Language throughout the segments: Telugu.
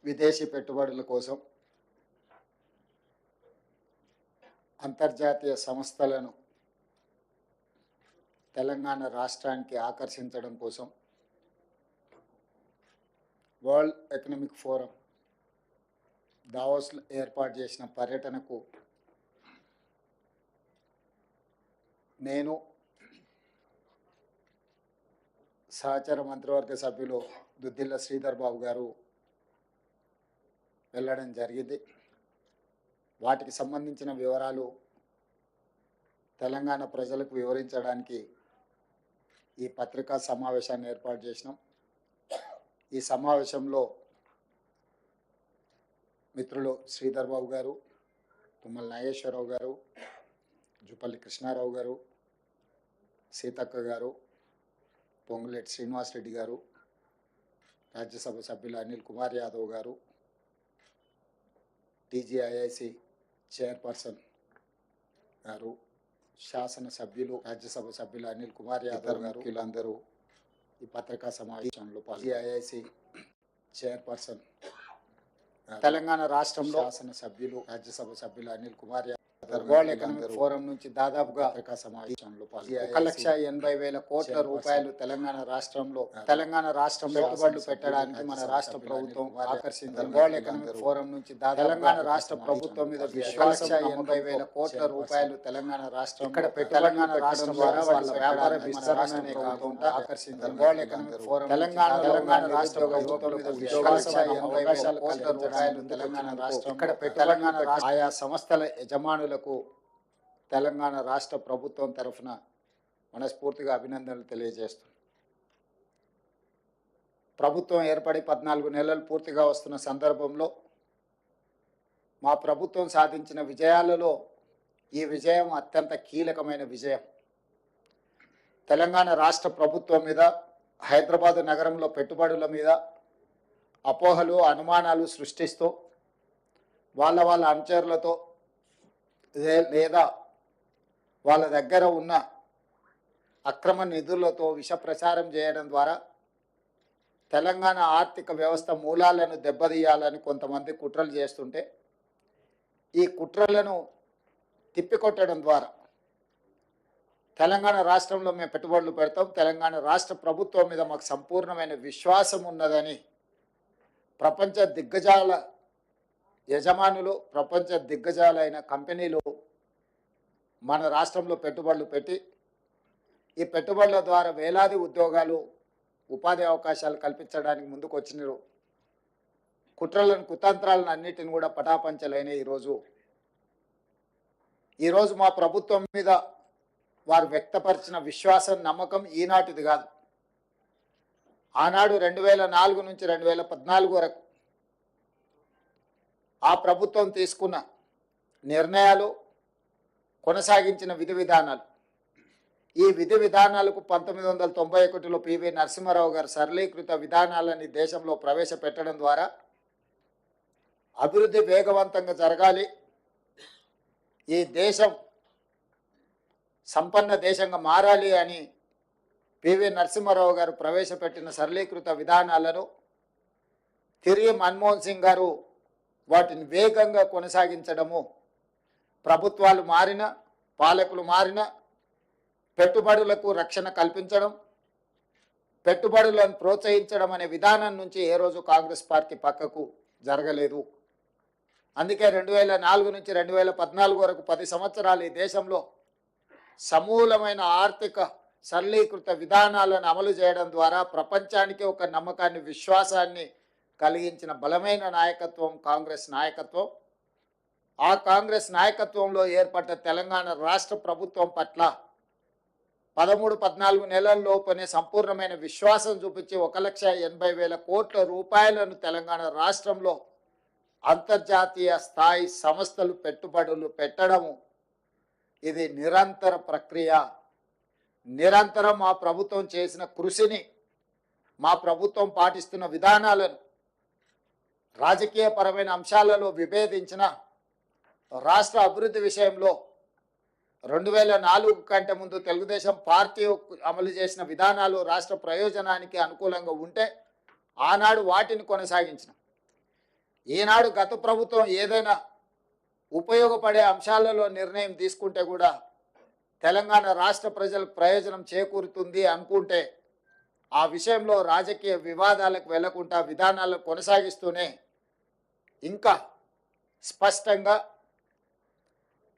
విదేశీ పెట్టుబడుల కోసం అంతర్జాతీయ సంస్థలను తెలంగాణ రాష్ట్రానికి ఆకర్షించడం కోసం వరల్డ్ ఎకనామిక్ ఫోరం దావోస్లో ఏర్పాటు చేసిన పర్యటనకు నేను సహచర మంత్రివర్గ సభ్యులు దుద్దిల్ల శ్రీధర్ బాబు గారు వెళ్ళడం జరిగింది. వాటికి సంబంధించిన వివరాలు తెలంగాణ ప్రజలకు వివరించడానికి ఈ పత్రికా సమావేశాన్ని ఏర్పాటు చేసినాం. ఈ సమావేశంలో మిత్రులు శ్రీధర్ బాబు గారు, తుమ్మల నాగేశ్వరరావు గారు, జుపల్లి కృష్ణారావు గారు, సీతక్క గారు, పొంగులేటి శ్రీనివాసరెడ్డి గారు, రాజ్యసభ సభ్యులు అనిల్ కుమార్ యాదవ్ గారు, టీజీఐఐసి చైర్పర్సన్ గారు, శాసనసభ్యులు రాజ్యసభ సభ్యులు అనిల్ కుమార్ యాదవ్ గారు, వీళ్ళందరూ ఈ పత్రికా సమావేశంలో టీజీఐఐసి చైర్పర్సన్ తెలంగాణ రాష్ట్రంలో శాసనసభ్యులు రాజ్యసభ సభ్యులు Anil Kumar Yadav world economic forum నుంచి దాదాపుగా పత్రికా సమావేశంలో 1,80,000 కోట్ల రూపాయలు తెలంగాణ రాష్ట్రంలో పెట్టుబడులు పెట్టడానికి మన రాష్ట్ర ప్రభుత్వం ఆకర్షించింది. వరల్డ్ ఎకనామిక్ ఫోరం నుంచి తెలంగాణ రాష్ట్ర ప్రభుత్వం మీద 1,80,000 కోట్ల రూపాయలు తెలంగాణ రాష్ట్రం ఇక్కడ తెలంగాణ రాష్ట్రం ద్వారా వాళ్ళ వ్యాపార విస్తరణనే కాకుండా ఆకర్షించింది. వరల్డ్ ఎకనామిక్ ఫోరం తెలంగాణ రాష్ట్ర ప్రభుత్వం మీద 1,80,000 కోట్ల రూపాయలు తెలంగాణ రాష్ట్రం ఇక్కడ తెలంగాణ ఆయా సంస్థల యజమానులకు తెలంగాణ రాష్ట్ర ప్రభుత్వం తరఫున మనస్ఫూర్తిగా అభినందనలు తెలియజేస్తుంది. ప్రభుత్వం ఏర్పడి 14 నెలలు పూర్తిగా వస్తున్న సందర్భంలో మా ప్రభుత్వం సాధించిన విజయాలలో ఈ విజయం అత్యంత కీలకమైన విజయం. తెలంగాణ రాష్ట్ర ప్రభుత్వం మీద, హైదరాబాద్ నగరంలో పెట్టుబడుల మీద అపోహలు, అనుమానాలు సృష్టిస్తూ వాళ్ళ అనుచరులతో లేదా వాళ్ళ దగ్గర ఉన్న అక్రమ నిధులతో విష ప్రచారం చేయడం ద్వారా తెలంగాణ ఆర్థిక వ్యవస్థ మూలాలను దెబ్బతీయాలని కొంతమంది కుట్రలు చేస్తుంటే ఈ కుట్రలను తిప్పికొట్టడం ద్వారా తెలంగాణ రాష్ట్రంలో మేము పెట్టుబడులు పెడతాం, తెలంగాణ రాష్ట్ర ప్రభుత్వం మీద మాకు సంపూర్ణమైన విశ్వాసం ఉన్నదని ప్రపంచ దిగ్గజాల యజమానులు, ప్రపంచ దిగ్గజాలైన కంపెనీలు మన రాష్ట్రంలో పెట్టుబడులు పెట్టి ఈ పెట్టుబడుల ద్వారా వేలాది ఉద్యోగాలు, ఉపాధి అవకాశాలు కల్పించడానికి ముందుకు వచ్చినారు. కుట్రలను, కుతంత్రాలను అన్నిటిని కూడా పటాపంచలైన ఈరోజు మా ప్రభుత్వం మీద వారు వ్యక్తపరిచిన విశ్వాసం, నమ్మకం ఈనాటిది కాదు. ఆనాడు 2004 నుంచి 2014 వరకు ఆ ప్రభుత్వం తీసుకున్న నిర్ణయాలు, కొనసాగించిన విధి విధానాలు, ఈ విధి విధానాలకు 1991లో పివి నరసింహారావు గారు సరళీకృత విధానాలని దేశంలో ప్రవేశపెట్టడం ద్వారా అభివృద్ధి వేగవంతంగా జరగాలి, ఈ దేశం సంపన్న దేశంగా మారాలి అని పివి నరసింహారావు గారు ప్రవేశపెట్టిన సరళీకృత విధానాలను తిరిగి మన్మోహన్ సింగ్ గారు వాటిని వేగంగా కొనసాగించడము, ప్రభుత్వాలు మారిన, పాలకులు మారిన, పెట్టుబడులకు రక్షణ కల్పించడం, పెట్టుబడులను ప్రోత్సహించడం అనే విధానం నుంచి ఏ రోజు కాంగ్రెస్ పార్టీ పక్కకు జరగలేదు. అందుకే 2004 నుంచి 2014 వరకు 10 సంవత్సరాలు ఈ దేశంలో సమూలమైన ఆర్థిక సరళీకృత విధానాలను అమలు చేయడం ద్వారా ప్రపంచానికి ఒక నమ్మకాన్ని, విశ్వాసాన్ని కలిగించిన బలమైన నాయకత్వం కాంగ్రెస్ నాయకత్వం. ఆ కాంగ్రెస్ నాయకత్వంలో ఏర్పడ్డ తెలంగాణ రాష్ట్ర ప్రభుత్వం పట్ల 13-14 నెలల్లోపునే సంపూర్ణమైన విశ్వాసం చూపించి 1,80,000 కోట్ల రూపాయలను తెలంగాణ రాష్ట్రంలో అంతర్జాతీయ స్థాయి సంస్థలు పెట్టుబడులు పెట్టడము ఇది నిరంతర ప్రక్రియ. నిరంతరం మా ప్రభుత్వం చేసిన కృషిని, మా ప్రభుత్వం పాటిస్తున్న విధానాలను, రాజకీయపరమైన అంశాలలో విభేదించిన రాష్ట్ర అభివృద్ధి విషయంలో 2004 కంటే ముందు తెలుగుదేశం పార్టీ అమలు చేసిన విధానాలు రాష్ట్ర ప్రయోజనానికి అనుకూలంగా ఉంటే ఆనాడు వాటిని కొనసాగించిన ఈనాడు గత ప్రభుత్వం ఏదైనా ఉపయోగపడే అంశాలలో నిర్ణయం తీసుకుంటే కూడా తెలంగాణ రాష్ట్ర ప్రజలకు ప్రయోజనం చేకూరుతుంది అనుకుంటే ఆ విషయంలో రాజకీయ వివాదాలకు వెళ్లకుండా విధానాలను కొనసాగిస్తూనే ఇంకా స్పష్టంగా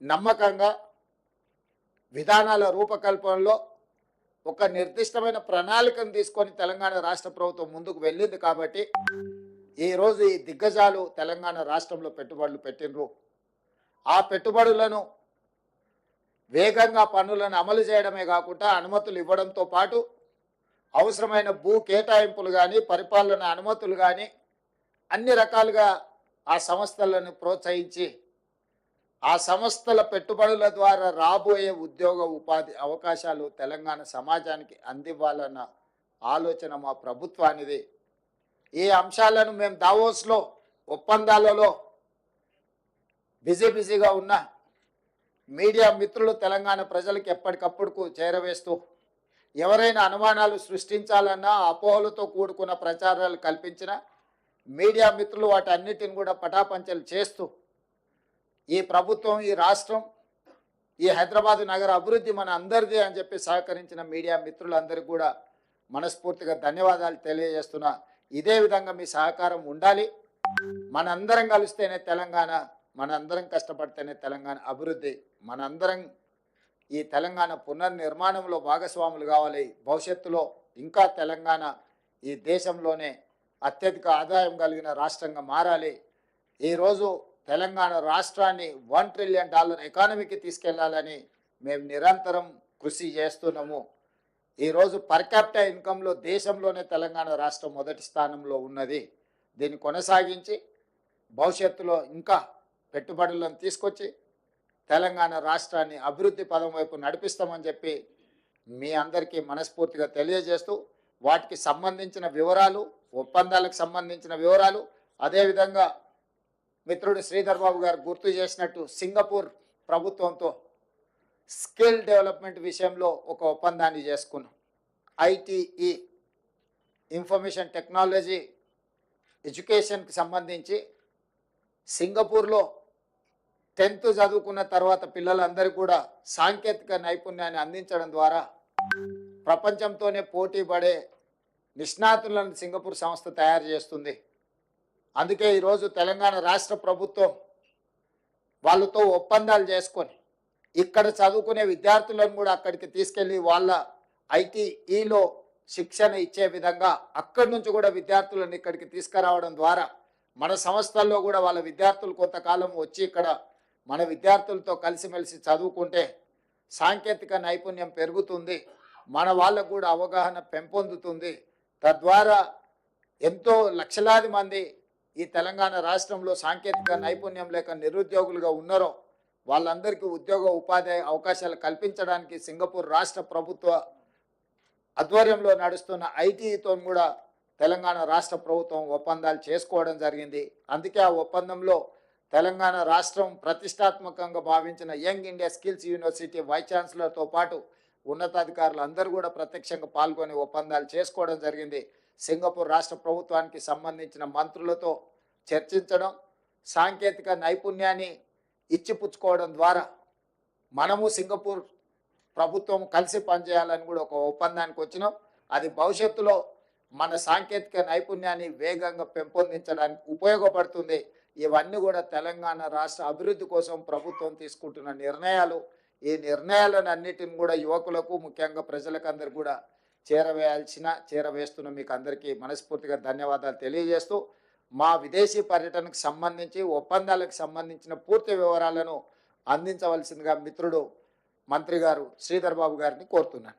నమ్మకంగా విధానాల రూపకల్పనలో ఒక నిర్దిష్టమైన ప్రణాళికను తీసుకొని తెలంగాణ రాష్ట్ర ప్రభుత్వం ముందుకు వెళ్ళింది కాబట్టి ఈరోజు ఈ దిగ్గజాలు తెలంగాణ రాష్ట్రంలో పెట్టుబడులు పెట్టినరు. ఆ పెట్టుబడులను వేగంగా పన్నులను అమలు చేయడమే కాకుండా అనుమతులు ఇవ్వడంతో పాటు అవసరమైన భూ కేటాయింపులు కానీ పరిపాలన అనుమతులు కానీ అన్ని రకాలుగా ఆ సంస్థలను ప్రోత్సహించి ఆ సంస్థల పెట్టుబడుల ద్వారా రాబోయే ఉద్యోగ ఉపాధి అవకాశాలు తెలంగాణ సమాజానికి అందివ్వాలన్న ఆలోచన మా ప్రభుత్వానిది. ఈ అంశాలను మేము దావోస్లో ఒప్పందాలలో బిజీగా ఉన్న మీడియా మిత్రులు తెలంగాణ ప్రజలకు ఎప్పటికప్పుడు చేరవేస్తూ ఎవరైనా అనుమానాలు సృష్టించాలన్నా అపోహలతో కూడుకున్న ప్రచారాలు కల్పించిన మీడియా మిత్రులు వాటన్నిటిని కూడా పటాపంచలు చేస్తూ ఈ ప్రభుత్వం, ఈ రాష్ట్రం, ఈ హైదరాబాదు నగర అభివృద్ధి మన అందరిది అని చెప్పి సహకరించిన మీడియా మిత్రులందరికీ కూడా మనస్ఫూర్తిగా ధన్యవాదాలు తెలియజేస్తున్నా. ఇదే విధంగా మీ సహకారం ఉండాలి. మనందరం కలిస్తేనే తెలంగాణ, మనందరం కష్టపడితేనే తెలంగాణ అభివృద్ధి, మనందరం ఈ తెలంగాణ పునర్నిర్మాణంలో భాగస్వాములు కావాలి. భవిష్యత్తులో ఇంకా తెలంగాణ ఈ దేశంలోనే అత్యధిక ఆదాయం కలిగిన రాష్ట్రంగా మారాలి. ఈరోజు తెలంగాణ రాష్ట్రాన్ని $1 ట్రిలియన్ ఎకానమీకి తీసుకెళ్లాలని మేము నిరంతరం కృషి చేస్తున్నాము. ఈరోజు పర్ క్యాపిటల్ ఇన్కంలో దేశంలోనే తెలంగాణ రాష్ట్రం మొదటి స్థానంలో ఉన్నది. దీన్ని కొనసాగించి భవిష్యత్తులో ఇంకా పెట్టుబడులను తీసుకొచ్చి తెలంగాణ రాష్ట్రాన్ని అభివృద్ధి పదం వైపు నడిపిస్తామని చెప్పి మీ అందరికీ మనస్ఫూర్తిగా తెలియజేస్తూ వాటికి సంబంధించిన వివరాలు, ఒప్పందాలకు సంబంధించిన వివరాలు, అదేవిధంగా మిత్రుడు శ్రీధర్ బాబు గారు గుర్తు చేసినట్టు సింగపూర్ ప్రభుత్వంతో స్కిల్ డెవలప్మెంట్ విషయంలో ఒక ఒప్పందాన్ని చేసుకున్నాం. ఐటీఈ ఇన్ఫర్మేషన్ టెక్నాలజీ ఎడ్యుకేషన్కి సంబంధించి సింగపూర్లో 10th చదువుకున్న తర్వాత పిల్లలందరికీ కూడా సాంకేతిక నైపుణ్యాన్ని అందించడం ద్వారా ప్రపంచంతోనే పోటీ పడే నిష్ణాతులను సింగపూర్ సంస్థ తయారు చేస్తుంది. అందుకే ఈరోజు తెలంగాణ రాష్ట్ర ప్రభుత్వం వాళ్ళతో ఒప్పందాలు చేసుకొని ఇక్కడ చదువుకునే విద్యార్థులను కూడా అక్కడికి తీసుకెళ్ళి వాళ్ళ ఐటీఈలో శిక్షణ ఇచ్చే విధంగా అక్కడి నుంచి కూడా విద్యార్థులను ఇక్కడికి తీసుకురావడం ద్వారా మన సంస్థల్లో కూడా వాళ్ళ విద్యార్థులు కొంతకాలం వచ్చి ఇక్కడ మన విద్యార్థులతో కలిసిమెలిసి చదువుకుంటే సాంకేతిక నైపుణ్యం పెరుగుతుంది, మన వాళ్ళకు కూడా అవగాహన పెంపొందుతుంది. తద్వారా ఎంతో లక్షలాది మంది ఈ తెలంగాణ రాష్ట్రంలో సాంకేతిక నైపుణ్యం లేక నిరుద్యోగులుగా ఉన్నారో వాళ్ళందరికీ ఉద్యోగ ఉపాధి అవకాశాలు కల్పించడానికి సింగపూర్ రాష్ట్ర ప్రభుత్వ ఆధ్వర్యంలో నడుస్తున్న ఐటీతో కూడా తెలంగాణ రాష్ట్ర ప్రభుత్వం ఒప్పందాలు చేసుకోవడం జరిగింది. అందుకే ఆ ఒప్పందంలో తెలంగాణ రాష్ట్రం ప్రతిష్టాత్మకంగా భావించిన Young India Skills University vice ఛాన్సలర్తో పాటు ఉన్నతాధికారులు అందరూ కూడా ప్రత్యక్షంగా పాల్గొని ఒప్పందాలు చేసుకోవడం జరిగింది. సింగపూర్ రాష్ట్ర ప్రభుత్వానికి సంబంధించిన మంత్రులతో చర్చించడం, సాంకేతిక నైపుణ్యాన్ని ఇచ్చిపుచ్చుకోవడం ద్వారా మనము సింగపూర్ ప్రభుత్వం కలిసి పనిచేయాలని కూడా ఒక ఒప్పందానికి వచ్చినాం. అది భవిష్యత్తులో మన సాంకేతిక నైపుణ్యాన్ని వేగంగా పెంపొందించడానికి ఉపయోగపడుతుంది. ఇవన్నీ కూడా తెలంగాణ రాష్ట్ర అభివృద్ధి కోసం ప్రభుత్వం తీసుకుంటున్న నిర్ణయాలు. ఈ నిర్ణయాలను అన్నిటిని కూడా యువకులకు, ముఖ్యంగా ప్రజలకు అందరు కూడా చేరవేస్తున్న మీకు అందరికీ మనస్ఫూర్తిగా ధన్యవాదాలు తెలియజేస్తూ మా విదేశీ పర్యటనకు సంబంధించి ఒప్పందాలకు సంబంధించిన పూర్తి వివరాలను అందించవలసిందిగా మిత్రుడు మంత్రి గారు శ్రీధర్ బాబు గారిని కోరుతున్నాను.